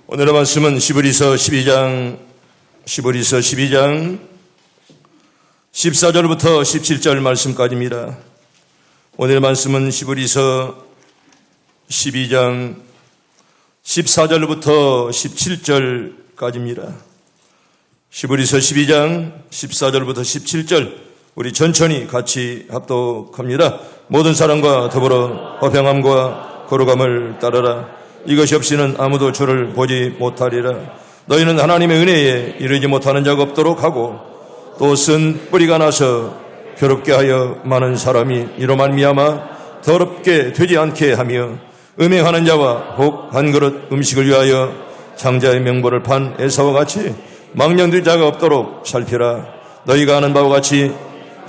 오늘의 말씀은 히브리서 12장 14절부터 17절 말씀까지입니다. 오늘의 말씀은 히브리서 12장 14절부터 17절까지입니다. 히브리서 12장 14절부터 17절 우리 천천히 같이 합독합니다. 모든 사람과 더불어 화평함과 거룩함을 따르라. 이것이 없이는 아무도 주를 보지 못하리라. 너희는 하나님의 은혜에 이르지 못하는 자가 없도록 하고 또 쓴 뿌리가 나서 괴롭게 하여 많은 사람이 이로 말미암아 더럽게 되지 않게 하며 음행하는 자와 혹 한 그릇 음식을 위하여 장자의 명분을 판 에사와 같이 망령된 자가 없도록 살피라. 너희가 아는 바와 같이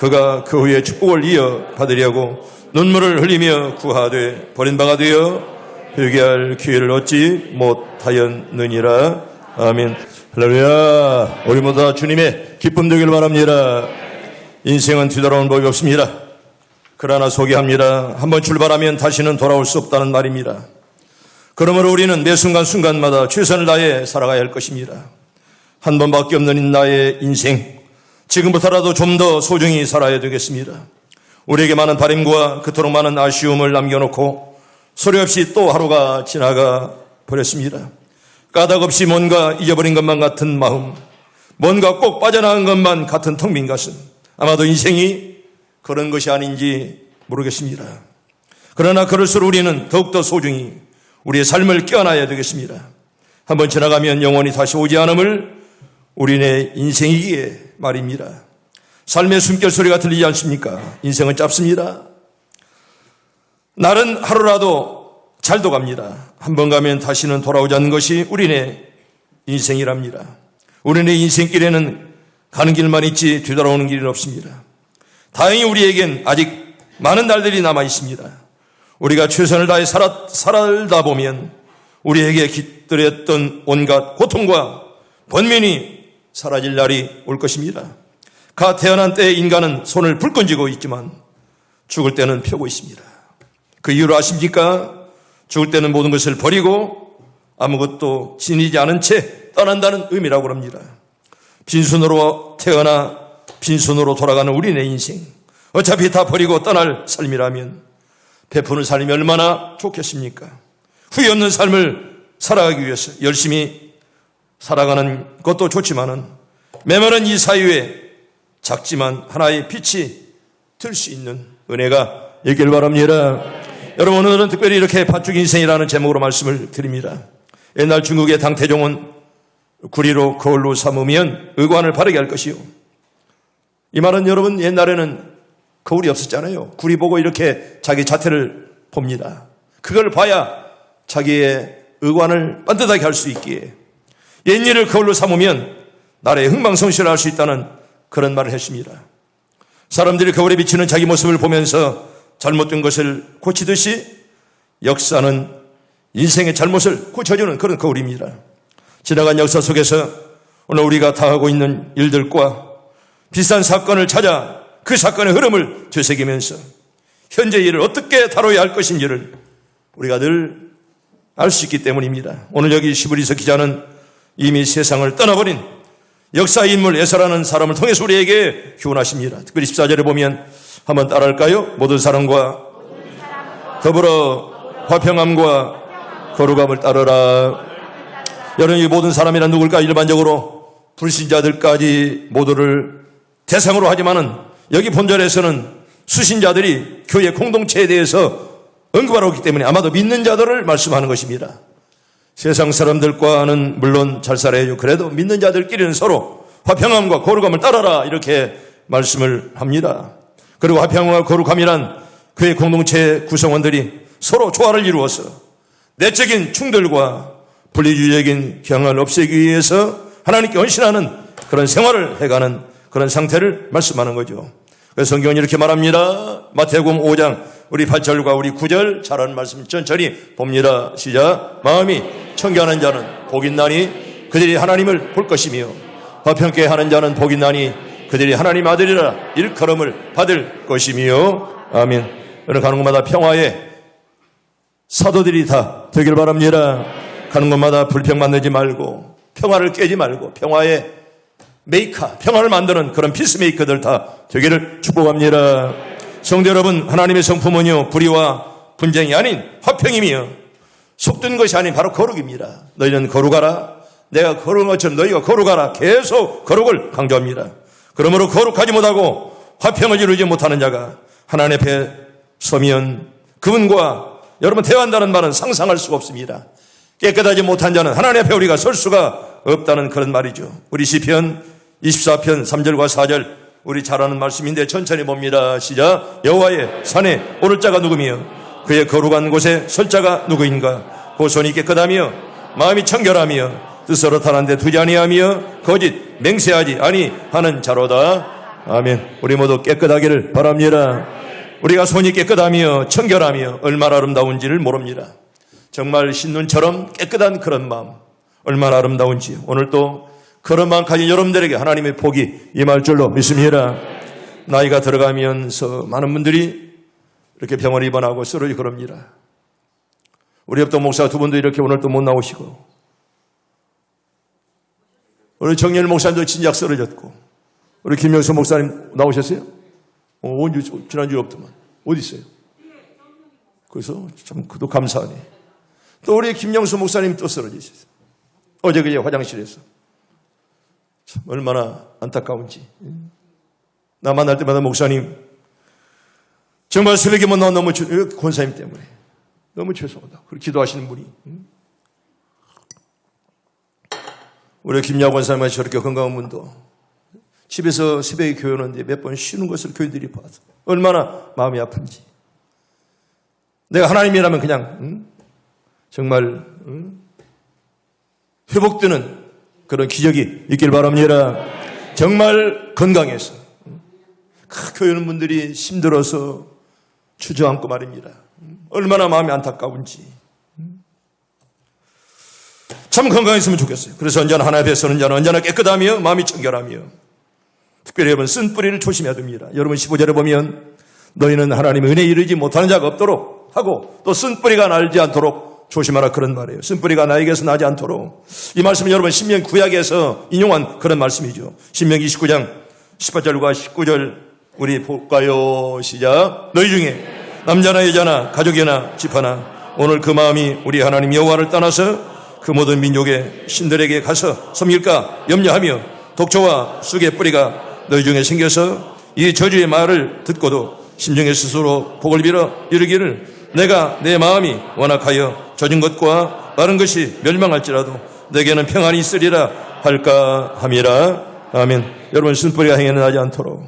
그가 그 후에 축복을 이어 받으려고 눈물을 흘리며 구하되 버린 바가 되어 회개할 기회를 얻지 못하였느니라. 아멘. 할렐루야. 우리 모두 다 주님의 기쁨 되길 바랍니다. 인생은 뒤돌아오는 법이 없습니다. 그러나 소개합니다. 한번 출발하면 다시는 돌아올 수 없다는 말입니다. 그러므로 우리는 매 순간순간마다 최선을 다해 살아가야 할 것입니다. 한 번밖에 없는 나의 인생, 지금부터라도 좀 더 소중히 살아야 되겠습니다. 우리에게 많은 바람과 그토록 많은 아쉬움을 남겨놓고 소리 없이 또 하루가 지나가 버렸습니다. 까닭 없이 뭔가 잊어버린 것만 같은 마음, 뭔가 꼭 빠져나간 것만 같은 텅 빈 가슴, 아마도 인생이 그런 것이 아닌지 모르겠습니다. 그러나 그럴수록 우리는 더욱더 소중히 우리의 삶을 깨어나야 되겠습니다. 한번 지나가면 영원히 다시 오지 않음을 우리네 인생이기에 말입니다. 삶의 숨결 소리가 들리지 않습니까? 인생은 짧습니다. 날은 하루라도 잘도 갑니다. 한번 가면 다시는 돌아오지 않는 것이 우리네 인생이랍니다. 우리네 인생길에는 가는 길만 있지 뒤돌아오는 길은 없습니다. 다행히 우리에겐 아직 많은 날들이 남아 있습니다. 우리가 최선을 다해 살다 보면 우리에게 깃들였던 온갖 고통과 번민이 사라질 날이 올 것입니다. 가 태어난 때의 인간은 손을 불끈 쥐고 있지만 죽을 때는 펴고 있습니다. 그 이유를 아십니까? 죽을 때는 모든 것을 버리고 아무것도 지니지 않은 채 떠난다는 의미라고 합니다. 빈손으로 태어나 빈손으로 돌아가는 우리네 인생, 어차피 다 버리고 떠날 삶이라면 베푸는 삶이 얼마나 좋겠습니까? 후회 없는 삶을 살아가기 위해서 열심히 살아가는 것도 좋지만은 메마른 이 사회에 작지만 하나의 빛이 들 수 있는 은혜가 있길 바랍니다. 여러분, 오늘은 특별히 이렇게 팥죽 인생이라는 제목으로 말씀을 드립니다. 옛날 중국의 당태종은 구리로 거울로 삼으면 의관을 바르게 할 것이요. 이 말은 여러분 옛날에는 거울이 없었잖아요. 구리 보고 이렇게 자기 자태를 봅니다. 그걸 봐야 자기의 의관을 반듯하게 할 수 있기에 옛일을 거울로 삼으면 나라의 흥망성쇠를 할 수 있다는 그런 말을 했습니다. 사람들이 거울에 비치는 자기 모습을 보면서 잘못된 것을 고치듯이 역사는 인생의 잘못을 고쳐주는 그런 거울입니다. 지나간 역사 속에서 오늘 우리가 당하고 있는 일들과 비슷한 사건을 찾아 그 사건의 흐름을 되새기면서 현재 일을 어떻게 다뤄야 할 것인지를 우리가 늘 알 수 있기 때문입니다. 오늘 여기 히브리서 기자는 이미 세상을 떠나버린 역사의 인물 에사라는 사람을 통해서 우리에게 교훈하십니다. 특별히 14절에 보면 한번 따라할까요? 모든 사람과 더불어 화평함과 거룩함을 따르라. 여러분, 이 모든 사람이란 누굴까? 일반적으로 불신자들까지 모두를 대상으로 하지만은 여기 본절에서는 수신자들이 교회 공동체에 대해서 언급하러 오기 때문에 아마도 믿는 자들을 말씀하는 것입니다. 세상 사람들과는 물론 잘 살아야죠. 그래도 믿는 자들끼리는 서로 화평함과 거룩함을 따라라 이렇게 말씀을 합니다. 그리고 화평함과 거룩함이란 교회 공동체 구성원들이 서로 조화를 이루어서 내적인 충돌과 분리주의적인 경향을 없애기 위해서 하나님께 헌신하는 그런 생활을 해가는 그런 상태를 말씀하는 거죠. 그래서 성경은 이렇게 말합니다. 마태복음 5장 우리 8절과 우리 9절 잘 아는 말씀 천천히 봅니다. 시작. 마음이 청결한 자는 복 있나니 그들이 하나님을 볼 것이며 화평케 하는 자는 복 있나니 그들이 하나님 아들이라 일컬음을 받을 것이며. 아멘. 오늘 가는 곳마다 평화의 사도들이 다 되길 바랍니다. 가는 곳마다 불평 만들지 말고 평화를 깨지 말고 평화의 메이커, 평화를 만드는 그런 피스메이커들 다 되기를 축복합니다. 성도 여러분, 하나님의 성품은요 불의와 분쟁이 아닌 화평이며 속된 것이 아닌 바로 거룩입니다. 너희는 거룩하라. 내가 거룩한 것처럼 너희가 거룩하라. 계속 거룩을 강조합니다. 그러므로 거룩하지 못하고 화평을 이루지 못하는 자가 하나님 앞에 서면 그분과 여러분 대화한다는 말은 상상할 수가 없습니다. 깨끗하지 못한 자는 하나님 앞에 우리가 설 수가 없다는 그런 말이죠. 우리 시편 24편 3절과 4절 우리 잘 아는 말씀인데 천천히 봅니다. 시작. 여호와의 산에 오를 자가 누구며 그의 거룩한 곳에 설 자가 누구인가. 그 손이 깨끗하며 마음이 청결하며 뜻으로 타는 데 두지 아니하며 거짓 맹세하지 아니하는 자로다. 아멘. 우리 모두 깨끗하기를 바랍니다. 우리가 손이 깨끗하며 청결하며 얼마나 아름다운지를 모릅니다. 정말 신눈처럼 깨끗한 그런 마음 얼마나 아름다운지 오늘 또 그런 마음 가진 여러분들에게 하나님의 복이 임할 줄로 믿습니다. 나이가 들어가면서 많은 분들이 이렇게 병원에 입원하고 쓰러지고 그럽니다. 우리 옆동 목사 두 분도 이렇게 오늘 또 못 나오시고 우리 정열 목사님도 진작 쓰러졌고 우리 김영수 목사님 나오셨어요? 언제 지난주에 없더만 어디 있어요? 그래서 참 그도 감사하네. 또 우리 김영수 목사님 또 쓰러지셨어요. 어제 그제 화장실에서 참 얼마나 안타까운지. 나 만날 때마다 목사님 정말 새벽에만 나와 너무 권사님 때문에 너무 죄송하다. 그렇게 기도하시는 분이 우리 김야 권사님이 저렇게 건강한 분도 집에서 새벽에 교회 오는데 몇 번 쉬는 것을 교인들이 봐서 얼마나 마음이 아픈지. 내가 하나님이라면 그냥 정말 회복되는 그런 기적이 있길 바랍니다. 정말 건강해서 교회 오는 분들이 힘들어서 주저앉고 말입니다. 얼마나 마음이 안타까운지. 참 건강했으면 좋겠어요. 그래서 언제나 하나님 앞에 서는 자는 언제나 깨끗하며 마음이 청결하며 특별히 여러분 쓴뿌리를 조심해야 됩니다. 여러분 15절에 보면 너희는 하나님의 은혜에 이르지 못하는 자가 없도록 하고 또 쓴뿌리가 날지 않도록 조심하라 그런 말이에요. 쓴뿌리가 나에게서 나지 않도록. 이 말씀은 여러분 신명기 구약에서 인용한 그런 말씀이죠. 신명기 29장 18절과 19절 우리 볼까요? 시작. 너희 중에 남자나 여자나 가족이나 집하나 오늘 그 마음이 우리 하나님 여호와를 떠나서 그 모든 민족의 신들에게 가서 섬길까 염려하며 독초와 쑥의 뿌리가 너희 중에 생겨서 이 저주의 말을 듣고도 심중에 스스로 복을 빌어 이르기를 내가 내 마음이 완악하여 젖은 것과 마른 것이 멸망할지라도 내게는 평안이 있으리라 할까 함이라. 아멘. 여러분 쓴뿌리가 행해는 하지 않도록.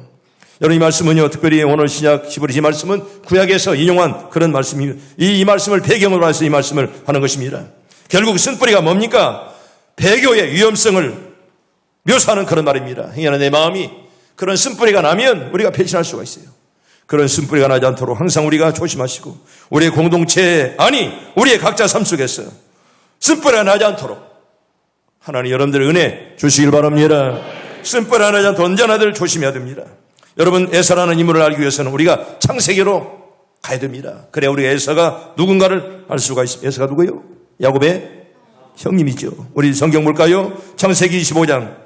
여러분 이 말씀은요 특별히 오늘 시작 15절 이 말씀은 구약에서 인용한 그런 말씀입니다. 이 말씀을 배경으로 해서 이 말씀을 하는 것입니다. 결국 쓴뿌리가 뭡니까? 배교의 위험성을 묘사하는 그런 말입니다. 행여나 내 마음이 그런 쓴뿌리가 나면 우리가 배신할 수가 있어요. 그런 쓴뿌리가 나지 않도록 항상 우리가 조심하시고 우리의 공동체 아니 우리의 각자 삶 속에서 쓴뿌리가 나지 않도록 하나님 여러분들 은혜 주시길 바랍니다. 쓴뿌리가 나지 않도록 언제나 늘 조심해야 됩니다. 여러분 에서라는 인물을 알기 위해서는 우리가 창세기로 가야 됩니다. 그래야 우리가 에서가 누군가를 알 수가 있습니다. 에서가 누구예요? 야곱의 형님이죠. 우리 성경 볼까요? 창세기 25장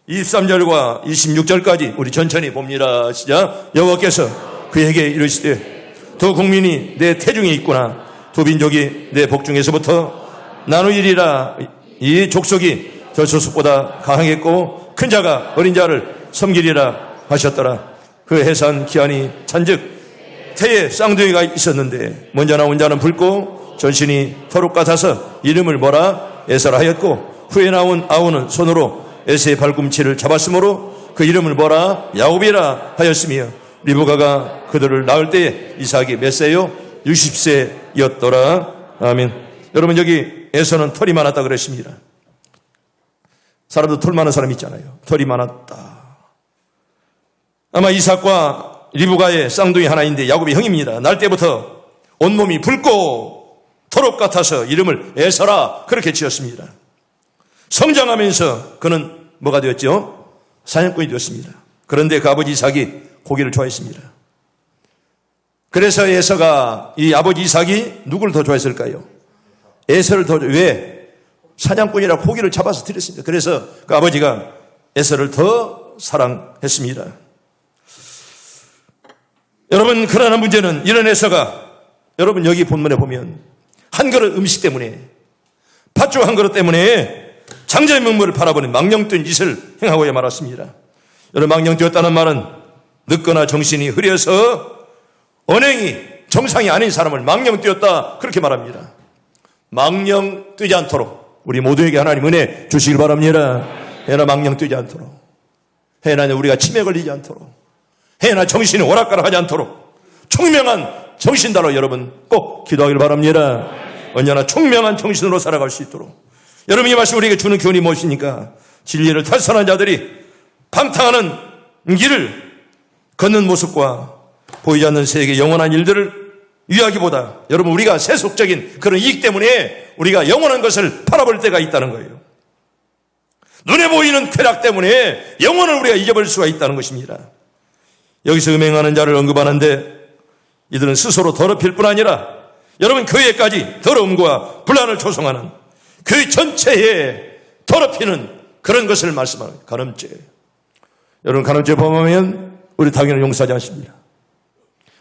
23절과 26절까지 우리 천천히 봅니다. 시작. 여호와께서 그에게 이르시되 두 국민이 내 태중에 있구나. 두 민족이 내 복중에서부터 나누이리라. 이 족속이 저 족속보다 강하겠고 큰 자가 어린 자를 섬기리라 하셨더라. 그 해산 기한이 찬즉 태에 쌍둥이가 있었는데 먼저 나온 자는 붉고 전신이 터록 같아서 이름을 뭐라 에서라 하였고 후에 나온 아우는 손으로 에서의 발꿈치를 잡았으므로 그 이름을 뭐라 야곱이라 하였으며 리브가가 그들을 낳을 때에 이삭이 몇 세요? 60세였더라. 아멘. 여러분 여기 에서는 털이 많았다 그랬습니다. 사람도 털 많은 사람 있잖아요. 털이 많았다. 아마 이삭과 리브가의 쌍둥이 하나인데 야곱이 형입니다. 날 때부터 온몸이 붉고 터록 같아서 이름을 에서라 그렇게 지었습니다. 성장하면서 그는 뭐가 되었죠? 사냥꾼이 되었습니다. 그런데 그 아버지 이삭이 고기를 좋아했습니다. 그래서 에서가 이 아버지 이삭이 누구를 더 좋아했을까요? 에서를 더 왜? 사냥꾼이라 고기를 잡아서 드렸습니다. 그래서 그 아버지가 에서를 더 사랑했습니다. 여러분, 그러나 문제는 이런 에서가 여러분 여기 본문에 보면 한 그릇 음식 때문에, 팥죽 한 그릇 때문에 장자의 명물을 바라보는 망령된 짓을 행하고야 말았습니다. 여러분, 망령되었다는 말은 늙거나 정신이 흐려서 언행이 정상이 아닌 사람을 망령되었다, 그렇게 말합니다. 망령되지 않도록 우리 모두에게 하나님 은혜 주시길 바랍니다. 해나 망령되지 않도록, 해나 우리가 치매 걸리지 않도록, 해나 정신이 오락가락하지 않도록 총명한 정신달로 여러분 꼭 기도하길 바랍니다. 언제나 총명한 정신으로 살아갈 수 있도록. 여러분, 이 말씀 우리에게 주는 교훈이 무엇입니까? 진리를 탈선한 자들이 방탕하는 길을 걷는 모습과 보이지 않는 세계 영원한 일들을 위하기보다 여러분, 우리가 세속적인 그런 이익 때문에 우리가 영원한 것을 바라볼 때가 있다는 거예요. 눈에 보이는 쾌락 때문에 영혼을 우리가 잊어버릴 수가 있다는 것입니다. 여기서 음행하는 자를 언급하는데 이들은 스스로 더럽힐 뿐 아니라 여러분, 교회까지 더러움과 분란을 조성하는, 교회 전체에 더럽히는 그런 것을 말씀하는 간음죄. 여러분, 간음죄 범하면 우리 당연히 용서하지 않습니다.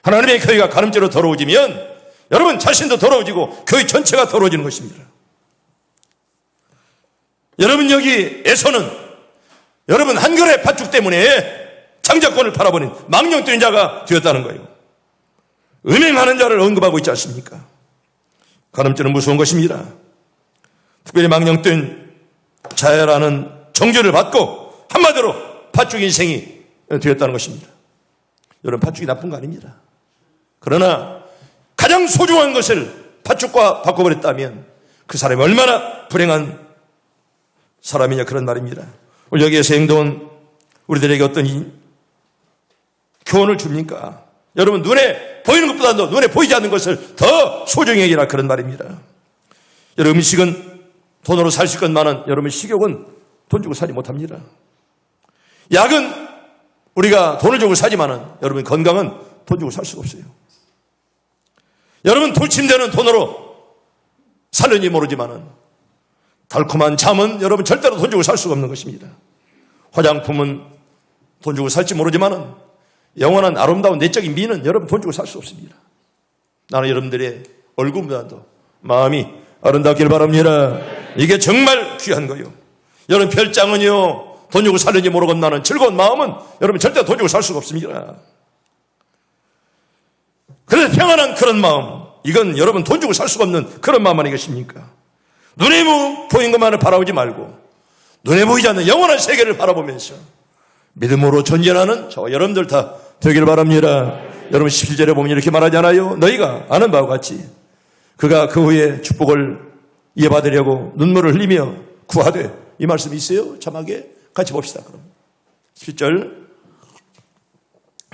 하나님의 교회가 간음죄로 더러워지면 여러분 자신도 더러워지고 교회 전체가 더러워지는 것입니다. 여러분, 여기에서는 여러분 한 그릇의 팥죽 때문에 장자권을 팔아버린 망령된 자가 되었다는 거예요. 음행하는 자를 언급하고 있지 않습니까? 간음죄는 무서운 것입니다. 특별히 망령된 자야라는 정죄를 받고 한마디로 팥죽 인생이 되었다는 것입니다. 여러분, 팥죽이 나쁜 거 아닙니다. 그러나 가장 소중한 것을 팥죽과 바꿔버렸다면 그 사람이 얼마나 불행한 사람이냐, 그런 말입니다. 오늘 여기에서 행동은 우리들에게 어떤 교훈을 줍니까? 여러분, 눈에 보이는 것보다도 눈에 보이지 않는 것을 더 소중히 여기라, 그런 말입니다. 여러분, 음식은 돈으로 살 수 있건만은 여러분, 식욕은 돈 주고 사지 못합니다. 약은 우리가 돈을 주고 사지만은 여러분, 건강은 돈 주고 살 수가 없어요. 여러분, 돌침대는 돈으로 살는지 모르지만은 달콤한 잠은 여러분 절대로 돈 주고 살 수가 없는 것입니다. 화장품은 돈 주고 살지 모르지만은 영원한 아름다운 내적인 미는 여러분 돈 주고 살 수 없습니다. 나는 여러분들의 얼굴보다도 마음이 아름답길 바랍니다. 이게 정말 귀한 거예요. 여러분, 별장은요 돈 주고 살는지 모르겠나는 즐거운 마음은 여러분 절대 돈 주고 살 수가 없습니다. 그래서 평안한 그런 마음, 이건 여러분 돈 주고 살 수가 없는 그런 마음 아니겠습니까? 눈에 보이는 것만을 바라보지 말고 눈에 보이지 않는 영원한 세계를 바라보면서 믿음으로 전진하는 저와 여러분들 다 되길 바랍니다. 여러분, 17절에 보면 이렇게 말하잖아요. 너희가 아는 바와 같이 그가 그 후에 축복을 이어받으려고 눈물을 흘리며 구하되, 이 말씀이 있어요. 자막에 같이 봅시다. 그럼 17절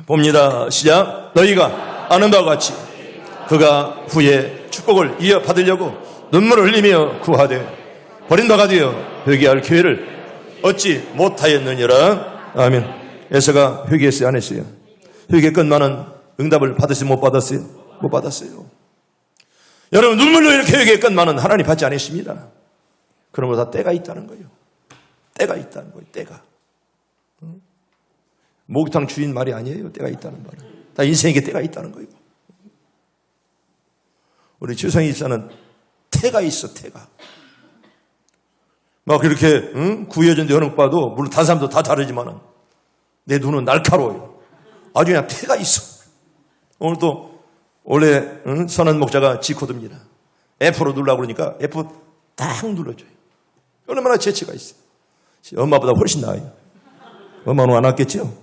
봅니다. 시작. 너희가 아는 바와 같이 그가 후에 축복을 이어받으려고 눈물을 흘리며 구하되 버린 바가 되어 회개할 기회를 얻지 못하였느니라. 아멘. 에서가 회개했어요, 안 했어요? 회개 끝만은 응답을 받았어요, 못 받았어요? 못 받았어요. 여러분, 눈물로 이렇게 회개 끝만은 하나님 받지 않으십니다. 그런 거 다 때가 있다는 거예요. 때가 있다는 거예요. 때가. 목욕탕 주인 말이 아니에요. 때가 있다는 말은. 다 인생에게 때가 있다는 거예요. 우리 최성희 집사는 태가 있어, 태가. 막 이렇게 구여전도 여는 봐도 물론 다른 사람도 다 다르지만은 내 눈은 날카로워요. 아주 그냥 태가 있어. 오늘도 원래 선한 목자가 지코드입니다. F로 누르려고 그러니까 F 딱 눌러줘요. 얼마나 재치가 있어요. 엄마보다 훨씬 나아요. 엄마는 안 왔겠죠?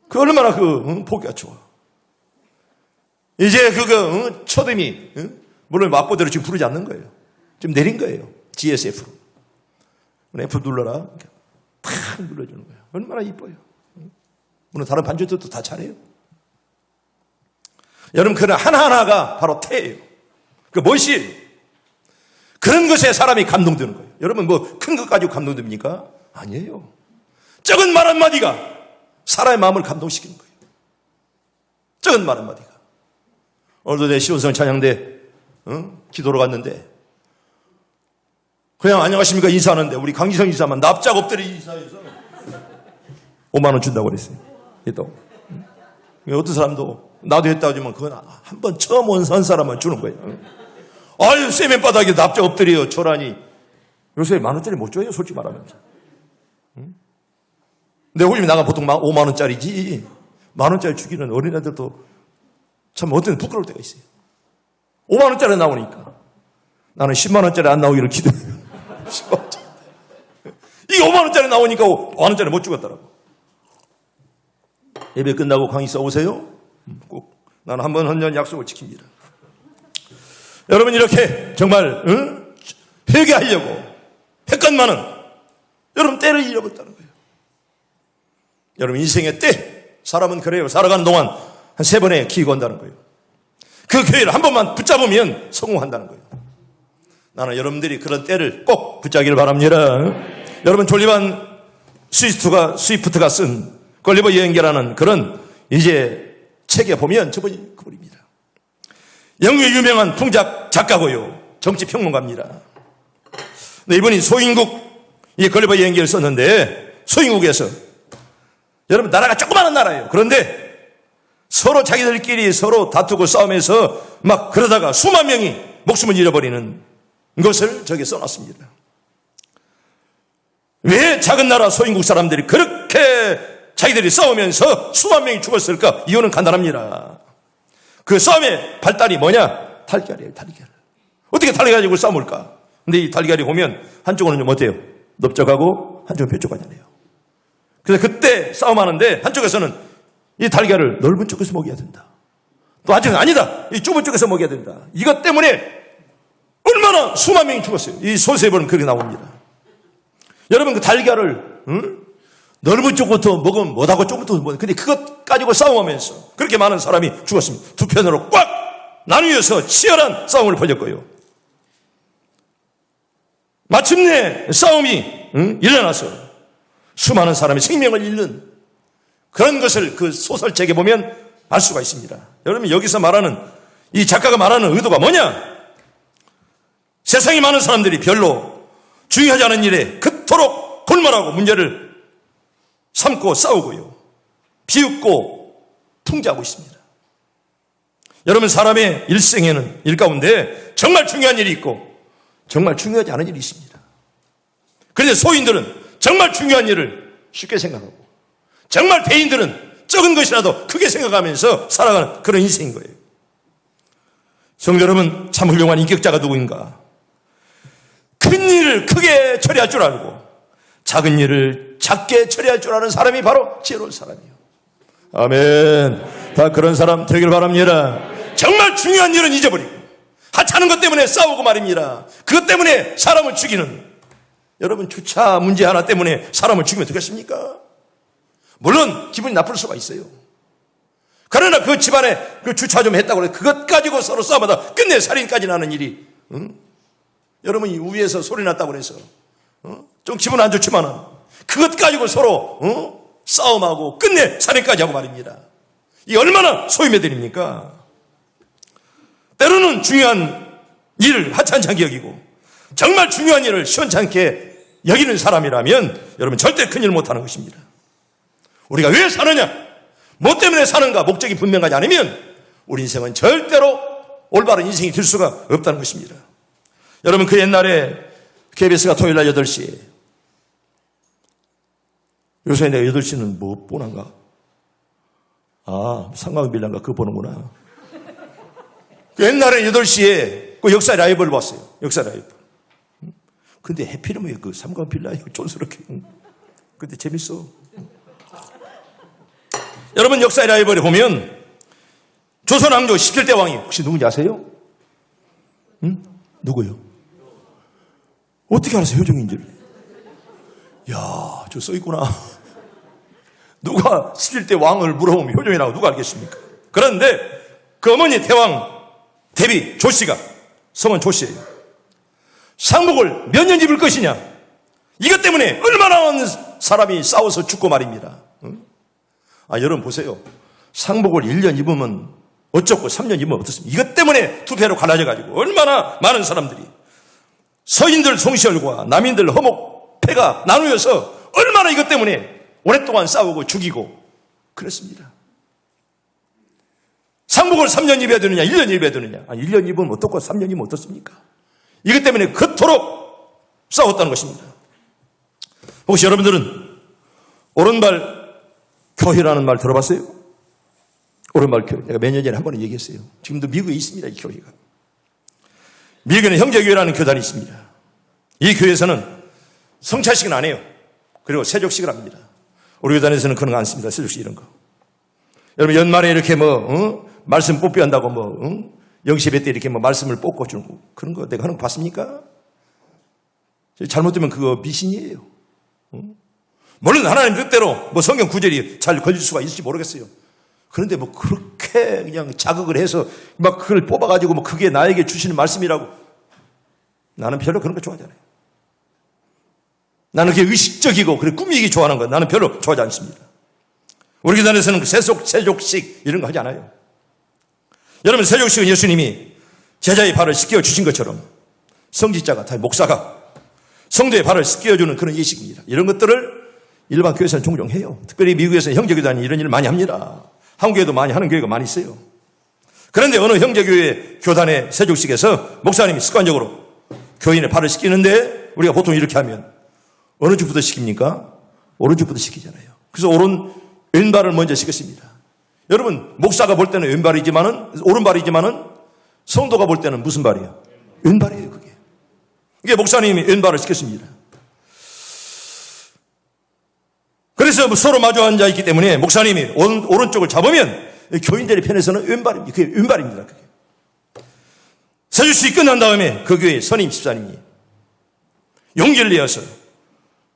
그 얼마나 보기가 좋아. 이제 그거 초림이 물론 맛보대로 지금 부르지 않는 거예요. 지금 내린 거예요. GSF로. F 눌러라. 탁 눌러주는 거예요. 얼마나 이뻐요. 물론 다른 반주들도 다 잘해요. 여러분, 그런 하나하나가 바로 태예요. 그 멋이에요. 그런 것에 사람이 감동되는 거예요. 여러분, 뭐 큰 것 가지고 감동됩니까? 아니에요. 적은 말 한마디가 사람의 마음을 감동시키는 거예요. 적은 말 한마디가. 오늘도 내 시온성 찬양대 기도로 갔는데 그냥 안녕하십니까 인사하는데 우리 강지성 이사만 납작 엎드려 인사해서 5만 원 준다고 그랬어요. 또 어떤 사람도 나도 했다고 하지만 그건 한 번 처음 온 사람만 주는 거예요. 아유 세면 바닥에 납작 엎드려 초라니. 요새 10,000원짜리 못 줘요 솔직히 말하면서. 내 홀림이 나가 보통 5만 원짜리지 10,000원짜리 주기는 어린애들도 참 어떤 부끄러울 때가 있어요. 5만 원짜리 나오니까 나는 10만 원짜리 안 나오기를 기도해요. 10만 원짜리. 이게 5만 원짜리 나오니까 5만 원짜리 못 주겠더라고. 예배 끝나고 강의 써오세요. 꼭 나는 한 번 헌년 약속을 지킵니다. 여러분 이렇게 정말 회개하려고 했건만은 여러분 때를 잃어버렸다는 거예요. 여러분 인생의 때 사람은 그래요. 살아가는 동안 한 3번의 기회가 온다는 거예요. 그 기회를 한 번만 붙잡으면 성공한다는 거예요. 나는 여러분들이 그런 때를 꼭 붙잡기를 바랍니다. 여러분 졸리반 스위프트가 쓴 걸리버 여행기라는 그런 이제 책에 보면 저분이 그분입니다. 영국의 유명한 풍작 작가고요. 정치평론가입니다. 네, 이분이 소인국 이 걸리버 여행기를 썼는데 소인국에서 여러분 나라가 조그마한 나라예요. 그런데 서로 자기들끼리 서로 다투고 싸우면서 막 그러다가 수만 명이 목숨을 잃어버리는 것을 저기 써놨습니다. 왜 작은 나라 소인국 사람들이 그렇게 자기들이 싸우면서 수만 명이 죽었을까? 이유는 간단합니다. 그 싸움의 발달이 뭐냐? 달걀이에요, 달걀. 어떻게 달걀 가지고 싸움을까? 근데 이 달걀이 보면 한쪽은 좀 어때요? 넓적하고 한쪽은 뾰족하잖아요. 그래서 그때 싸움하는데 한쪽에서는 이 달걀을 넓은 쪽에서 먹여야 된다. 또 한쪽은 아니다. 이 좁은 쪽에서 먹여야 된다. 이것 때문에 얼마나 수만 명이 죽었어요. 이 소설에 보면 그렇게 나옵니다. 여러분 그 달걀을 넓은 쪽부터 먹으면 못하고 좁은부터 먹으면 근데 그것 가지고 싸움하면서 그렇게 많은 사람이 죽었습니다. 두 편으로 꽉 나누어서 치열한 싸움을 벌였고요. 마침내 싸움이 일어나서 수많은 사람의 생명을 잃는 그런 것을 그 소설책에 보면 알 수가 있습니다. 여러분 여기서 말하는 이 작가가 말하는 의도가 뭐냐? 세상에 많은 사람들이 별로 중요하지 않은 일에 그토록 골몰하고 문제를 삼고 싸우고요. 비웃고 풍자하고 있습니다. 여러분 사람의 일생에는 일 가운데 정말 중요한 일이 있고 정말 중요하지 않은 일이 있습니다. 그런데 소인들은 정말 중요한 일을 쉽게 생각하고 정말 대인들은 적은 것이라도 크게 생각하면서 살아가는 그런 인생인 거예요. 성도 여러분 참 훌륭한 인격자가 누구인가? 큰 일을 크게 처리할 줄 알고 작은 일을 작게 처리할 줄 아는 사람이 바로 지혜로운 사람이에요. 아멘. 다 그런 사람 되길 바랍니다. 정말 중요한 일은 잊어버리고 하찮은 것 때문에 싸우고 말입니다. 그것 때문에 사람을 죽이는 여러분 주차 문제 하나 때문에 사람을 죽이면 되겠습니까? 물론 기분이 나쁠 수가 있어요. 그러나 그 집안에 그 주차 좀 했다고 해서 그것 가지고 서로 싸움하다 끝내 살인까지 나는 일이 여러분이 위에서 소리 났다고 해서 좀 기분 안 좋지만은 그것 가지고 서로 싸움하고 끝내 살인까지 하고 말입니다. 이 얼마나 소임해드립니까? 때로는 중요한 일을 하찮게 여기고 정말 중요한 일을 시원찮게 여기는 사람이라면 여러분 절대 큰일 못하는 것입니다. 우리가 왜 사느냐? 뭐 때문에 사는가? 목적이 분명하지 않으면 우리 인생은 절대로 올바른 인생이 될 수가 없다는 것입니다. 여러분 그 옛날에 KBS가 토요일 날 8시에 요새 내가 8시는 뭐 보는가? 상강빌라인가 그거 보는구나. 그 옛날에 8시에 그 역사 라이브를 봤어요. 역사 라이브. 근데 해피름이 그 삼강빌라에 촌스럽게. 근데 재밌어. 여러분 역사 라이브를 보면 조선 왕조 17대 왕이 혹시 누군지 아세요? 누구요? 어떻게 알았어요? 효종인지를. 야, 저 써있구나. 누가 17대 왕을 물어보면 효종이라고 누가 알겠습니까? 그런데 그 어머니 대왕 대비 조씨가 성은 조씨예요. 상복을 몇 년 입을 것이냐? 이것 때문에 얼마나 많은 사람이 싸워서 죽고 말입니다. 여러분 보세요. 상복을 1년 입으면 어쩌고 3년이면 어떻습니까? 이것 때문에 투표로 갈라져가지고 얼마나 많은 사람들이 서인들 송시열과 남인들 허목패가 나누어서 얼마나 이것 때문에 오랫동안 싸우고 죽이고 그랬습니다. 상복을 3년 입어야 되느냐 1년 입어야 되느냐. 아니 1년 입으면 어떻고 3년이면 어떻습니까? 이것 때문에 그토록 싸웠다는 것입니다. 혹시 여러분들은 오른발 교회라는 말 들어봤어요? 오른발 교회. 내가 몇 년 전에 한 번은 얘기했어요. 지금도 미국에 있습니다. 이 교회가. 미국에는 형제교회라는 교단이 있습니다. 이 교회에서는 성찬식은 안 해요. 그리고 세족식을 합니다. 우리 교단에서는 그런 거 안 씁니다. 세족식 이런 거. 여러분 연말에 이렇게 말씀 뽀삐한다고 영시배 때 이렇게 말씀을 뽑고 주는 그런 거 내가 하는 거 봤습니까? 잘못되면 그거 미신이에요. 물론 하나님 뜻대로 성경 구절이 잘 걸릴 수가 있을지 모르겠어요. 그런데 그렇게 그냥 자극을 해서 그걸 뽑아가지고 그게 나에게 주시는 말씀이라고 나는 별로 그런 거 좋아하지 않아요. 나는 그게 의식적이고 그래 꾸미기 좋아하는 거 나는 별로 좋아하지 않습니다. 우리 교단에서는 세족식 이런 거 하지 않아요. 여러분 세족식은 예수님이 제자의 발을 씻겨 주신 것처럼 성직자가 다 목사가 성도의 발을 씻겨주는 그런 예식입니다. 이런 것들을 일반 교회에서는 종종 해요. 특별히 미국에서는 형제교단이 이런 일을 많이 합니다. 한국에도 많이 하는 교회가 많이 있어요. 그런데 어느 형제교회 교단의 세족식에서 목사님이 습관적으로 교인의 발을 씻기는데 우리가 보통 이렇게 하면 어느 쪽부터 씻깁니까? 오른쪽부터 씻기잖아요. 그래서 왼발을 먼저 씻겼습니다. 여러분 목사가 볼 때는 오른발이지만은 성도가 볼 때는 무슨 발이에요? 왼발이에요. 그게. 이게 목사님이 왼발을 씻겼습니다. 그래서 서로 마주 앉아 있기 때문에 목사님이 오른쪽을 잡으면 교인들의 편에서는 왼발입니다. 그게 왼발입니다. 그게. 세주식이 끝난 다음에 그 교회 선임 집사님이 용기를 내어서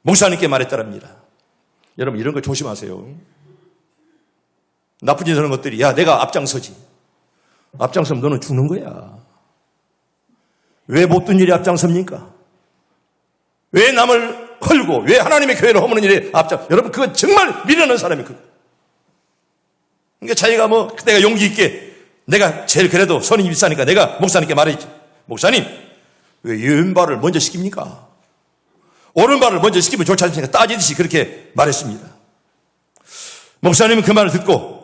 목사님께 말했더랍니다. 여러분 이런 거 조심하세요. 나쁜 짓 하는 것들이 야 내가 앞장서지. 앞장서면 너는 죽는 거야. 왜 못된 일에 앞장섭니까? 왜 남을 헐고 왜 하나님의 교회를 허무는 일에 여러분 그건 정말 미련한 사람이 그거. 그러니까 자기가 내가 용기 있게 내가 제일 그래도 선임 집사니까 내가 목사님께 말했지. 목사님 왜 왼발을 먼저 시킵니까? 오른발을 먼저 시키면 좋지 않습니까? 따지듯이 그렇게 말했습니다. 목사님은 그 말을 듣고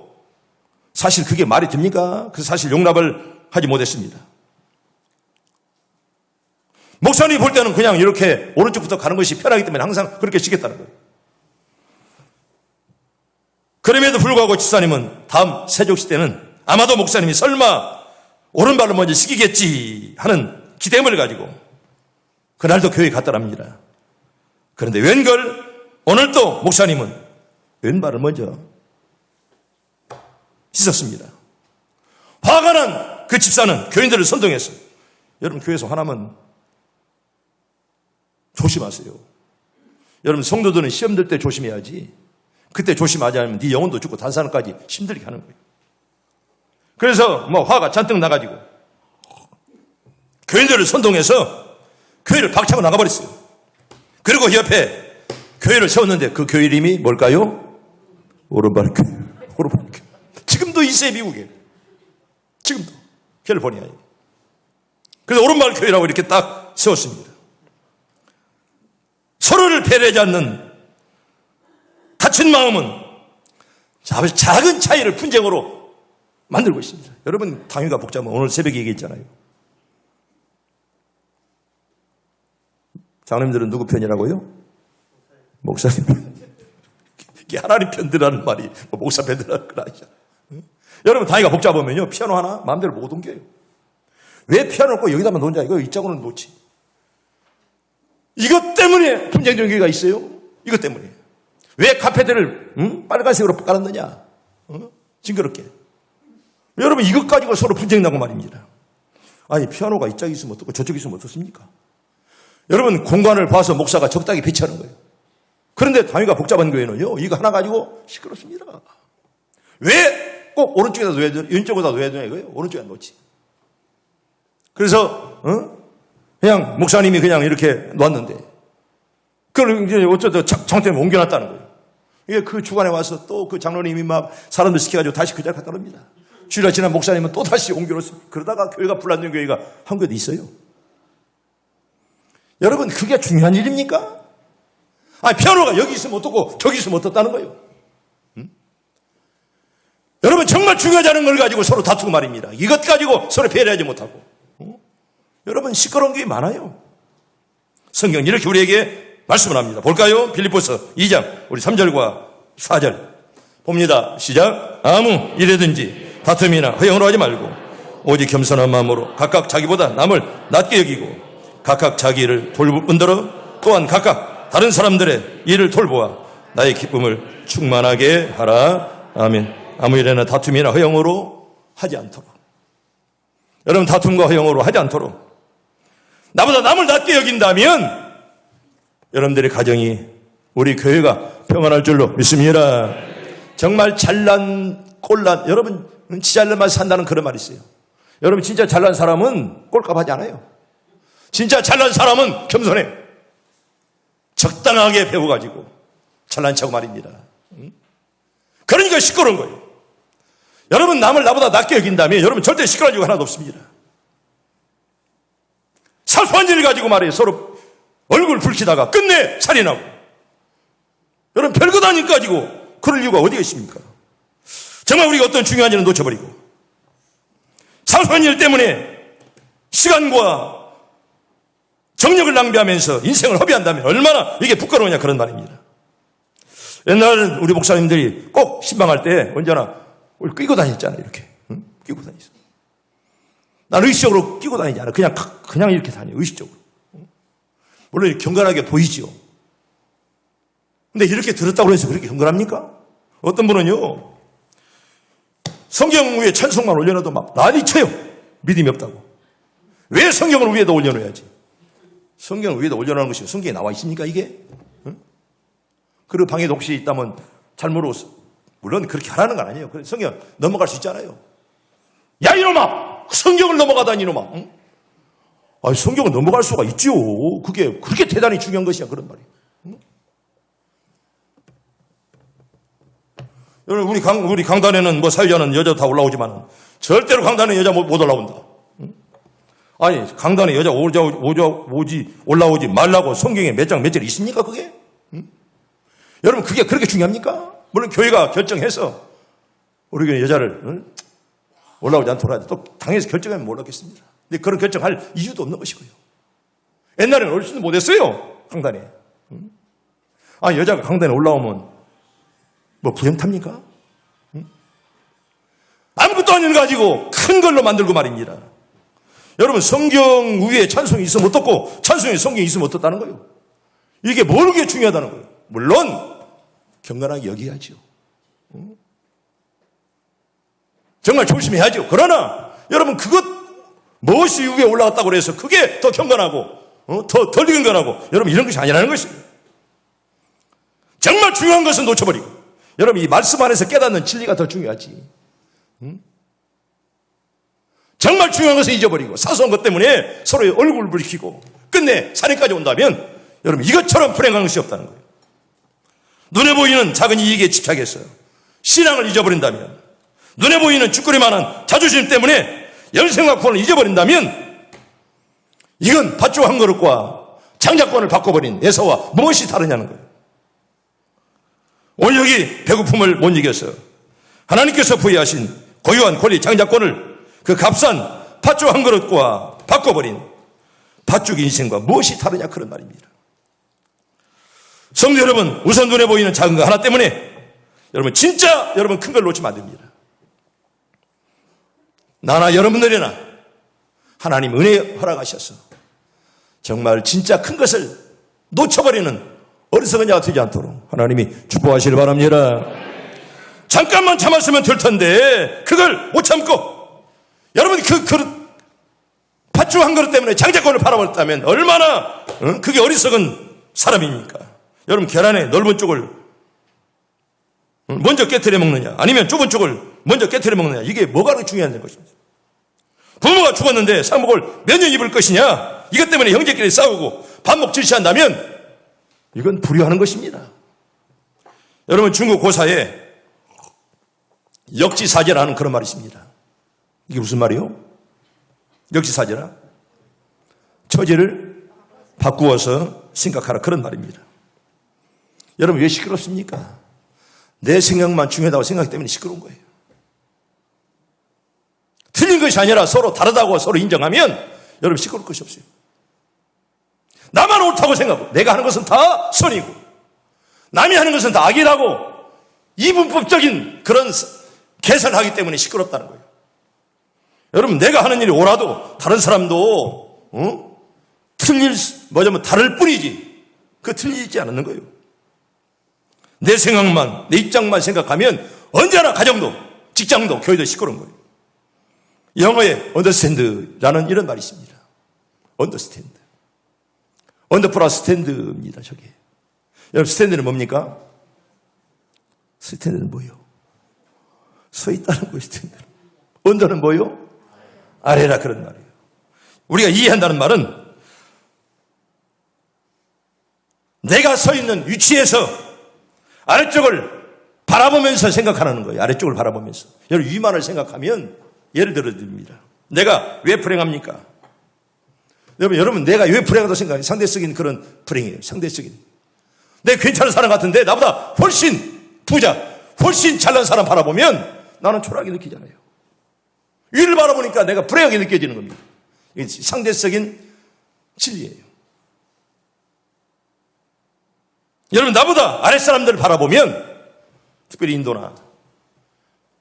사실 그게 말이 됩니까? 그 사실 용납을 하지 못했습니다. 목사님이 볼 때는 그냥 이렇게 오른쪽부터 가는 것이 편하기 때문에 항상 그렇게 시켰다는 거예요. 그럼에도 불구하고 집사님은 다음 세족식 때는 아마도 목사님이 설마 오른발로 먼저 시키겠지 하는 기대감을 가지고 그날도 교회에 갔더랍니다. 그런데 웬걸 오늘도 목사님은 왼발을 먼저 씻었습니다. 화가 난 그 집사는 교인들을 선동했어요. 여러분 교회에서 화나면 조심하세요. 여러분 성도들은 시험 들 때 조심해야지. 그때 조심하지 않으면 네 영혼도 죽고 다른 사람까지 힘들게 하는 거예요. 그래서 화가 잔뜩 나가지고 교인들을 선동해서 교회를 박차고 나가버렸어요. 그리고 옆에 교회를 세웠는데 그 교회 이름이 뭘까요? 오른발 교회. 오른발 교회. 지금도 있어요, 미국에. 지금도 캘리포니아에. 그래서 오른발 교회라고 이렇게 딱 세웠습니다. 서로를 배려하지 않는 다친 마음은 작은 차이를 분쟁으로 만들고 있습니다. 여러분 당위가 복잡하면 오늘 새벽에 얘기했잖아요. 장로님들은 누구 편이라고요? 목사님 편. 이게 하나님 편들라는 말이 목사 편들라는 건 아니잖아요. 여러분 당위가 복잡하면요 피아노 하나 마음대로 못 옮겨요. 왜 피아노를 꼭 여기다만 놓냐? 이거 이쪽으로는 놓지. 이것 때문에 분쟁적인 교회가 있어요. 이것 때문에. 왜 카페들을 빨간색으로 깔았느냐? 징그럽게. 여러분 이것 가지고 서로 분쟁나고 말입니다. 아니 피아노가 이쪽에 있으면 어떻고 저쪽에 있으면 어떻습니까? 여러분 공간을 봐서 목사가 적당히 배치하는 거예요. 그런데 단위가 복잡한 교회는요 이거 하나 가지고 시끄럽습니다. 왜 꼭 오른쪽에다 놓아야 되나? 왼쪽에다 놓아야 되나 이거예요? 오른쪽에 놓지. 그래서 그냥 목사님이 그냥 이렇게 놨는데 그걸 이제 어쩌다 장tem에 옮겨놨다는 거예요. 이게 그 주간에 와서 또 그 장로님이 막 사람들 시켜가지고 다시 그 자리에 갖다 놉니다. 주일날 지난 목사님은 또 다시 옮겨놓습니다. 그러다가 교회가 불났는 교회가 한 곳도 있어요. 여러분, 그게 중요한 일입니까? 아니, 피아노가 여기 있으면 어떻고 저기 있으면 어떻다는 거예요. 여러분, 정말 중요하지 않은 걸 가지고 서로 다투고 말입니다. 이것 가지고 서로 배려하지 못하고. 여러분, 시끄러운 게 많아요. 성경은 이렇게 우리에게 말씀을 합니다. 볼까요? 빌립보서 2장 우리 3절과 4절 봅니다. 시작. 아무 일에든지 다툼이나 허영으로 하지 말고 오직 겸손한 마음으로 각각 자기보다 남을 낮게 여기고 각각 자기 일을 돌볼 뿐더러 또한 각각 다른 사람들의 일을 돌보아 나의 기쁨을 충만하게 하라. 아멘. 아무 일에나 다툼이나 허영으로 하지 않도록. 여러분, 다툼과 허영으로 하지 않도록. 나보다 남을 낮게 여긴다면 여러분들의 가정이, 우리 교회가 평안할 줄로 믿습니다. 정말 잘난 꼴난, 여러분 진짜 잘난 맛 산다는 그런 말이 있어요. 여러분, 진짜 잘난 사람은 꼴값하지 않아요. 진짜 잘난 사람은 겸손해. 적당하게 배워가지고 잘난 척 말입니다. 그러니까 시끄러운 거예요. 여러분, 남을 나보다 낮게 여긴다면 여러분 절대 시끄러운 적 하나도 없습니다. 사소한 일 가지고 말이에요. 서로 얼굴 붉히다가 끝내 살인하고. 여러분, 별것 아닌 거 가지고 그럴 이유가 어디가 있습니까? 정말 우리가 어떤 중요한 일을 놓쳐버리고 사소한 일 때문에 시간과 정력을 낭비하면서 인생을 허비한다면 얼마나 이게 부끄러우냐, 그런 말입니다. 옛날 우리 목사님들이 꼭 신방할 때 언제나 우리 끼고 다녔잖아요. 이렇게. 응? 끼고 다녔어. 나는 의식적으로 끼고 다니지 않아. 그냥 이렇게 다녀. 의식적으로. 물론 경건하게 보이죠. 근데 이렇게 들었다고 해서 그렇게 경건합니까? 어떤 분은요, 성경 위에 찬송만 올려놔도 막 난리쳐요. 믿음이 없다고. 왜 성경을 위에다 올려놔야지? 성경을 위에다 올려놓는 것이 성경에 나와 있습니까, 이게? 응? 그리고 방에도 혹시 있다면 잘 모르고, 물론 그렇게 하라는 건 아니에요. 성경 넘어갈 수 있잖아요. 야, 이놈아! 성경을 넘어가다니, 이놈아! 응? 아니, 성경을 넘어갈 수가 있죠. 그게 그렇게 대단히 중요한 것이야, 그런 말이에요. 응? 여러분, 우리 강단에는 뭐 사회자는 여자 다 올라오지만 절대로 강단에 여자 못 올라온다. 응? 아니, 강단에 여자 올라오지 말라고 성경에 몇 장 몇 절 있습니까, 그게? 응? 여러분, 그게 그렇게 중요합니까? 물론 교회가 결정해서 우리 교회 여자를 올라오지 않도록 하지. 또 당에서 결정하면 몰랐겠습니다. 근데 그런 결정할 이유도 없는 것이고요. 옛날에는 어르신도 못했어요, 강단에. 아, 여자가 강단에 올라오면 뭐 부영탑니까? 아무것도 아닌 거 가지고 큰 걸로 만들고 말입니다. 여러분, 성경 위에 찬송이 있으면 어떻고 찬송에 성경이 있으면 어떻다는 거예요? 이게 뭘 그렇게 중요하다는 거예요? 물론 경건하게 여겨야죠. 정말 조심해야죠. 그러나 여러분, 그것 무엇이 위에 올라갔다고 해서 그게 더 경건하고 더 덜 경건하고 여러분, 이런 것이 아니라는 것입니다. 정말 중요한 것은 놓쳐버리고 여러분, 이 말씀 안에서 깨닫는 진리가 더 중요하지. 정말 중요한 것을 잊어버리고 사소한 것 때문에 서로의 얼굴을 붉히고 끝내 살인까지 온다면 여러분, 이것처럼 불행한 것이 없다는 거예요. 눈에 보이는 작은 이익에 집착해서 신앙을 잊어버린다면, 눈에 보이는 죽거리만한 자존심 때문에 영생과 구원을 잊어버린다면 이건 밭쪽 한 그릇과 장자권을 바꿔버린 에사와 무엇이 다르냐는 거예요. 오늘 여기 배고픔을 못 이겨서 하나님께서 부여하신 고유한 권리 장자권을 그 값싼 팥죽 한 그릇과 바꿔버린 팥죽 인생과 무엇이 다르냐, 그런 말입니다. 성도 여러분, 우선 눈에 보이는 작은 거 하나 때문에 여러분, 진짜 여러분 큰 걸 놓치면 안 됩니다. 나나 여러분들이나 하나님 은혜 허락하셔서 정말 진짜 큰 것을 놓쳐버리는 어리석은 자가 되지 않도록 하나님이 축복하시길 바랍니다. 잠깐만 참았으면 될 텐데 그걸 못 참고 여러분, 그 그릇 팥죽 한 그릇 때문에 장자권을 팔아버렸다면 얼마나 그게 어리석은 사람입니까? 여러분, 계란의 넓은 쪽을 먼저 깨트려 먹느냐, 아니면 좁은 쪽을 먼저 깨트려 먹느냐, 이게 뭐가 그렇게 중요한 것입니다. 부모가 죽었는데 상복을 몇 년 입을 것이냐, 이것 때문에 형제끼리 싸우고 반목 질시한다면 이건 불효하는 것입니다. 여러분, 중국 고사에 역지사지라는 그런 말이 있습니다. 이게 무슨 말이요? 역지사지라. 처지를 바꾸어서 생각하라. 그런 말입니다. 여러분 왜 시끄럽습니까? 내 생각만 중요하다고 생각하기 때문에 시끄러운 거예요. 틀린 것이 아니라 서로 다르다고 서로 인정하면 여러분 시끄러울 것이 없어요. 나만 옳다고 생각하고 내가 하는 것은 다 선이고 남이 하는 것은 다 악이라고 이분법적인 그런 계산을 하기 때문에 시끄럽다는 거예요. 여러분 내가 하는 일이 옳아도 다른 사람도 다를 뿐이지 그 틀리지 않는 거예요. 내 생각만 내 입장만 생각하면 언제나 가정도 직장도 교회도 시끄러운 거예요. 영어에 understand라는 이런 말이 있습니다. understand. 언더 플러스 스탠드입니다. 저게. 여러분 스탠드는 뭡니까? 스탠드는 뭐예요? 서 있다는 거예요. 스탠드는. 언더는 뭐예요? 아래라 그런 말이에요. 우리가 이해한다는 말은 내가 서 있는 위치에서 아래쪽을 바라보면서 생각하는 거예요. 아래쪽을 바라보면서. 여러분 위만을 생각하면 예를 들어 드립니다. 내가 왜 불행합니까? 여러분 내가 왜 불행하다고 생각해요? 상대적인 그런 불행이에요. 상대적인. 내가 괜찮은 사람 같은데 나보다 훨씬 부자, 훨씬 잘난 사람 바라보면 나는 초라하게 느끼잖아요. 위를 바라보니까 내가 불행하게 느껴지는 겁니다. 이게 상대적인 진리예요. 여러분 나보다 아랫사람들을 바라보면 특별히 인도나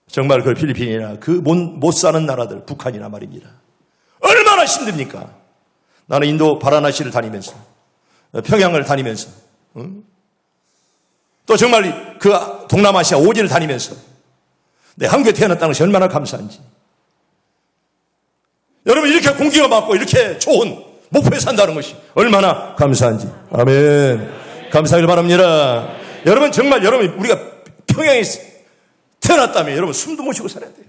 정말 그 필리핀이나 그 못 사는 나라들 북한이나 말입니다. 얼마나 힘듭니까? 나는 인도 바라나시를 다니면서 평양을 다니면서 또 정말 그 동남아시아 오지를 다니면서 내 한국에 태어났다는 것이 얼마나 감사한지. 여러분 이렇게 공기가 맑고 이렇게 좋은 목포에 산다는 것이 얼마나 감사한지. 아멘. 감사하길 바랍니다. 여러분 정말 우리가 평양에 태어났다면 여러분 숨도 못 쉬고 살아야 돼요.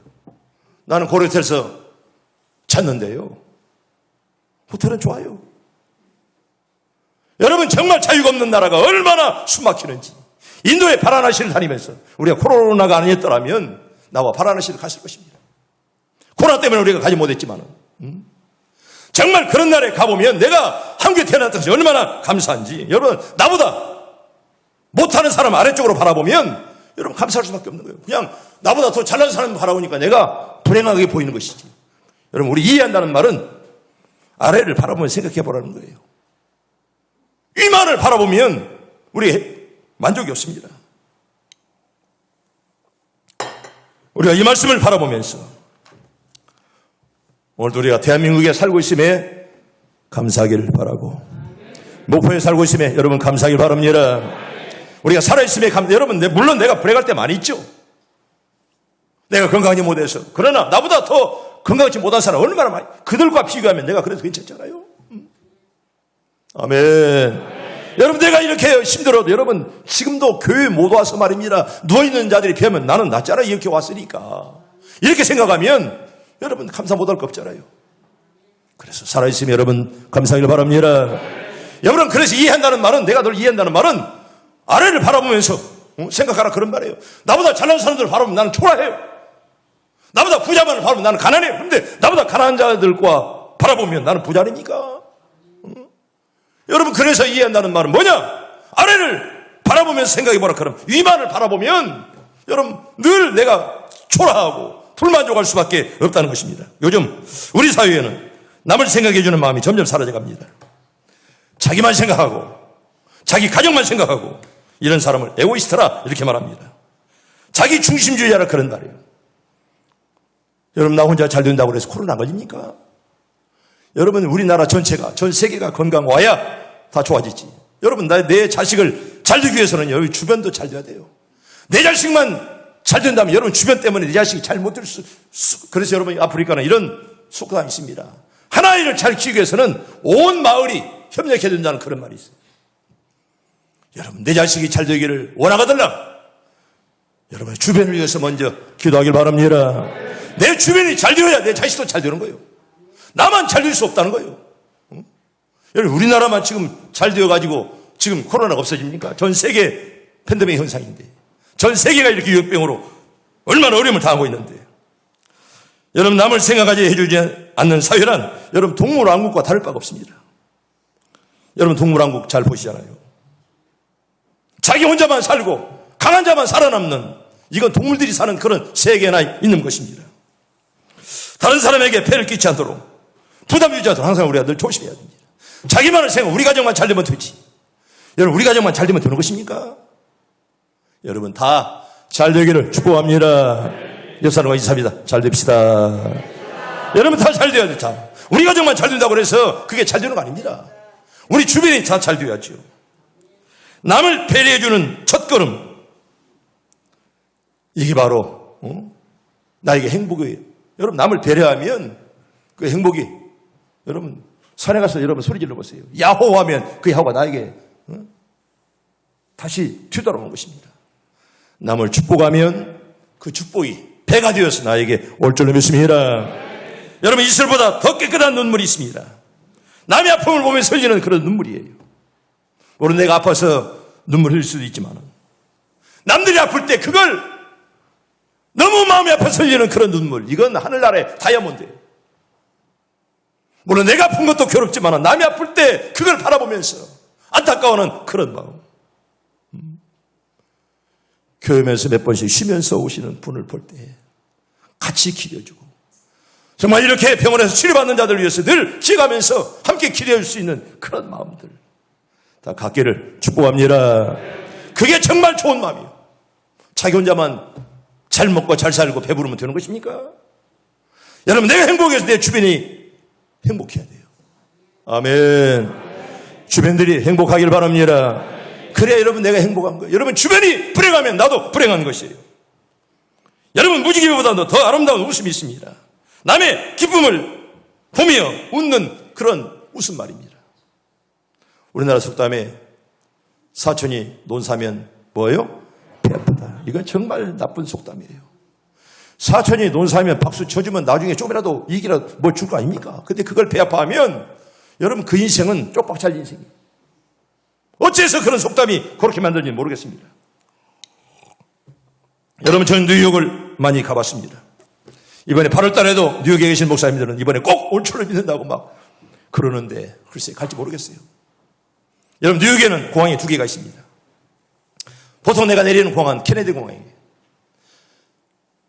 나는 고려호텔에서 잤는데요. 호텔은 좋아요. 여러분 정말 자유가 없는 나라가 얼마나 숨막히는지. 인도의 바라나시를 다니면서 우리가 코로나가 아니었더라면 나와 바라나시를 갔을 것입니다. 코로나 때문에 우리가 가지 못했지만 정말 그런 나라에 가보면 내가 한국에 태어났던 것이 얼마나 감사한지. 여러분 나보다 못하는 사람 아래쪽으로 바라보면 여러분 감사할 수밖에 없는 거예요. 그냥 나보다 더 잘난 사람 바라보니까 내가 불행하게 보이는 것이지. 여러분 우리 이해한다는 말은 아래를 바라보면 생각해 보라는 거예요. 위만을 바라보면 우리 만족이 없습니다. 우리가 이 말씀을 바라보면서 오늘도 우리가 대한민국에 살고 있음에 감사하기를 바라고 목포에 살고 있음에 여러분 감사하기를 바랍니다. 우리가 살아있음에 여러분 물론 내가 불행할 때 많이 있죠. 내가 건강하지 못해서. 그러나 나보다 더 건강하지 못한 사람 얼마나 많이. 그들과 비교하면 내가 그래도 괜찮잖아요. 아멘. 여러분 내가 이렇게 힘들어도 여러분 지금도 교회에 못 와서 말입니다. 누워있는 자들이 비하면 나는 낫잖아. 이렇게 왔으니까. 이렇게 생각하면 여러분 감사 못할 거 없잖아요. 그래서 살아있으면 여러분 감사하기를 바랍니다. 여러분 그래서 이해한다는 말은 내가 널 이해한다는 말은 아래를 바라보면서 생각하라 그런 말이에요. 나보다 잘난 사람들을 바라보면 나는 초라해요. 나보다 부자만을 바라보면 나는 가난해요. 그런데 나보다 가난한 자들과 바라보면 나는 부자 아닙니까? 여러분 그래서 이해한다는 말은 뭐냐? 아래를 바라보면서 생각해보라. 그럼 위만을 바라보면 여러분 늘 내가 초라하고 불만족할 수밖에 없다는 것입니다. 요즘 우리 사회에는 남을 생각해주는 마음이 점점 사라져갑니다. 자기만 생각하고 자기 가정만 생각하고 이런 사람을 에고이스트라 이렇게 말합니다. 자기 중심주의자라 그런 말이에요. 여러분 나 혼자 잘 된다고 해서 코로나 걸립니까? 여러분 우리나라 전체가 전 세계가 건강 와야 다 좋아지지. 여러분 내 자식을 잘 되기 위해서는 여러분 주변도 잘 돼야 돼요. 내 자식만 잘 된다면 여러분 주변 때문에 내 자식이 잘 못 될 그래서 여러분 아프리카는 이런 속담이 있습니다. 하나아이를 잘 키우기 위해서는 온 마을이 협력해야 된다는 그런 말이 있어요. 여러분 내 자식이 잘 되기를 원하거든요. 여러분 주변을 위해서 먼저 기도하길 바랍니다. 내 주변이 잘 되어야 내 자식도 잘 되는 거예요. 나만 잘 될 수 없다는 거예요. 여러분 우리나라만 지금 잘 되어가지고 지금 코로나가 없어집니까? 전 세계 팬데믹 현상인데 전 세계가 이렇게 유행병으로 얼마나 어려움을 당하고 있는데 여러분, 남을 생각하지 해주지 않는 사회란 여러분 동물왕국과 다를 바가 없습니다. 여러분, 동물왕국 잘 보시잖아요. 자기 혼자만 살고 강한 자만 살아남는, 이건 동물들이 사는 그런 세계나 있는 것입니다. 다른 사람에게 폐를 끼치지 않도록, 부담 주지 않도록 항상 우리가 늘 조심해야 됩니다. 자기만을 생각, 우리 가정만 잘 되면 되지. 여러분, 우리 가정만 잘 되면 되는 것입니까? 여러분, 다 잘 되기를 축복합니다. 옆 사람과 인사합니다. 잘 됩시다. 여러분, 다 잘 돼야 된다. 우리 가정만 잘 된다고 해서 그게 잘 되는 거 아닙니다. 우리 주변이 다 잘 돼야죠. 남을 배려해주는 첫걸음, 이게 바로 나에게 행복이에요. 여러분, 남을 배려하면 그 행복이, 여러분 산에 가서 여러분 소리 질러보세요. 야호하면 그 야호가 나에게 다시 뒤돌아오는 것입니다. 남을 축복하면 그 축복이 배가 되어서 나에게 올 줄로 믿습니다. 여러분, 이슬보다 더 깨끗한 눈물이 있습니다. 남의 아픔을 보면서 흘리는 그런 눈물이에요. 물론 내가 아파서 눈물 흘릴 수도 있지만, 남들이 아플 때 그걸 너무 마음이 아파서 흘리는 그런 눈물, 이건 하늘나라의 다이아몬드예요. 물론 내가 아픈 것도 괴롭지만 남이 아플 때 그걸 바라보면서 안타까워하는 그런 마음. 교회면서 몇 번씩 쉬면서 오시는 분을 볼 때 같이 기도해주고, 정말 이렇게 병원에서 치료받는 자들을 위해서 늘 기도하면서 함께 기도할 수 있는 그런 마음들 다 갖기를 축복합니다. 그게 정말 좋은 마음이에요. 자기 혼자만 잘 먹고 잘 살고 배부르면 되는 것입니까? 여러분, 내가 행복해서 내 주변이 행복해야 돼요. 아멘. 주변들이 행복하길 바랍니다. 그래야 여러분 내가 행복한 거예요. 여러분, 주변이 불행하면 나도 불행한 것이에요. 여러분, 무지개보다도 더 아름다운 웃음이 있습니다. 남의 기쁨을 보며 웃는 그런 웃음말입니다. 우리나라 속담에 사촌이 논사면 뭐예요? 배 아프다. 이건 정말 나쁜 속담이에요. 사촌이 논사면 박수 쳐주면 나중에 조금이라도 이익이라도 뭘 줄 거 아닙니까? 근데 그걸 배 아파하면 여러분 그 인생은 쪽박찰 인생이에요. 어째서 그런 속담이 그렇게 만들어진지 모르겠습니다. 여러분, 저는 뉴욕을 많이 가봤습니다. 이번에 8월 달에도 뉴욕에 계신 목사님들은 이번에 꼭 올 줄을 믿는다고 막 그러는데 글쎄 갈지 모르겠어요. 여러분, 뉴욕에는 공항이 2개가 있습니다. 보통 내가 내리는 공항은 케네디 공항이에요.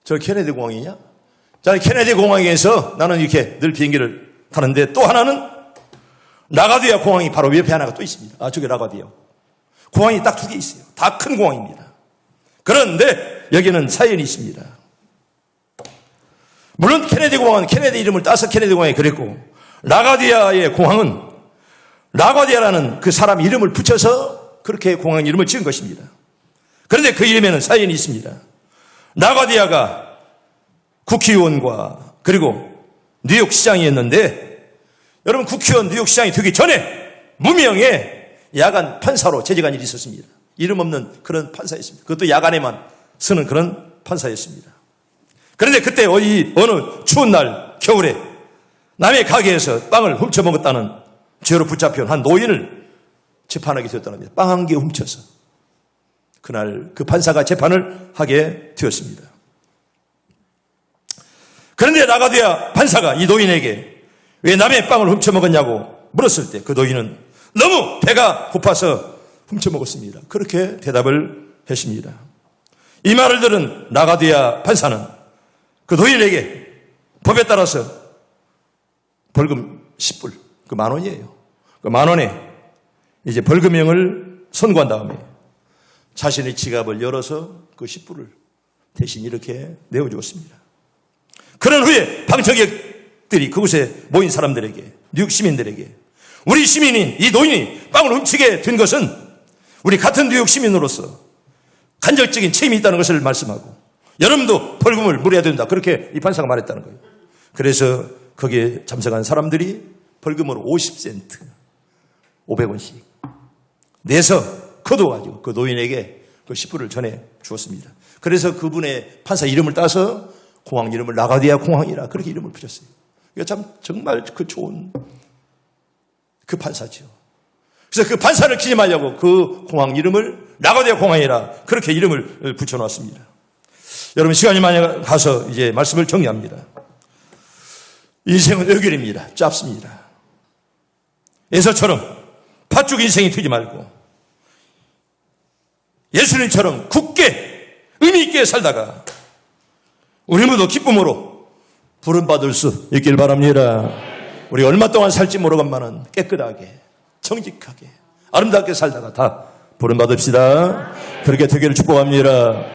저 케네디 공항이냐? 저는 케네디 공항에서 나는 이렇게 늘 비행기를 타는데, 또 하나는 라가디아 공항이 바로 옆에 하나가 또 있습니다. 저기 라가디아. 공항이 딱 2개 있어요. 다 큰 공항입니다. 그런데 여기는 사연이 있습니다. 물론 케네디 공항은 케네디 이름을 따서 케네디 공항이 그랬고, 라가디아의 공항은 라가디아라는 그 사람 이름을 붙여서 그렇게 공항 이름을 지은 것입니다. 그런데 그 이름에는 사연이 있습니다. 라가디아가 국회의원과 그리고 뉴욕 시장이었는데, 여러분, 국회의원 뉴욕 시장이 되기 전에 무명의 야간 판사로 재직한 일이 있었습니다. 이름 없는 그런 판사였습니다. 그것도 야간에만 쓰는 그런 판사였습니다. 그런데 그때 어느 추운 날 겨울에 남의 가게에서 빵을 훔쳐먹었다는 죄로 붙잡혀온 한 노인을 재판하게 되었답니다. 빵 한 개 훔쳐서. 그날 그 판사가 재판을 하게 되었습니다. 그런데 라가디아 판사가 이 노인에게 왜 남의 빵을 훔쳐먹었냐고 물었을 때 그 노인은 너무 배가 고파서 훔쳐먹었습니다. 그렇게 대답을 했습니다. 이 말을 들은 라가디아 판사는 그 노인에게 법에 따라서 벌금 10불, 그 10,000원이에요. 그 10,000원에 이제 벌금형을 선고한 다음에 자신의 지갑을 열어서 그 10불을 대신 이렇게 내어주었습니다. 그런 후에 방청객들이 그곳에 모인 사람들에게, 뉴욕 시민들에게, 우리 시민인 이 노인이 빵을 훔치게 된 것은 우리 같은 뉴욕 시민으로서 간접적인 책임이 있다는 것을 말씀하고, 여러분도 벌금을 물어야 된다, 그렇게 이 판사가 말했다는 거예요. 그래서 거기에 참석한 사람들이 벌금으로 50센트, 500원씩 내서 거둬가지고 그 노인에게 그 10불을 전해 주었습니다. 그래서 그분의 판사 이름을 따서 공항 이름을 라가디아 공항이라 그렇게 이름을 붙였어요. 이거 참 정말 그 좋은 그 판사죠. 그래서 그 판사를 기념하려고 그 공항 이름을 라가디아 공항이라 그렇게 이름을 붙여놨습니다. 여러분, 시간이 많이 가서 이제 말씀을 정리합니다. 인생은 ö결입니다. 짧습니다. 에서처럼 팥죽 인생이 되지 말고 예수님처럼 굳게 의미 있게 살다가 우리 모두 기쁨으로 부름받을 수 있길 바랍니다. 우리 얼마 동안 살지 모르건만은 깨끗하게 정직하게 아름답게 살다가 다 부름받읍시다. 그렇게 되기를 축복합니다.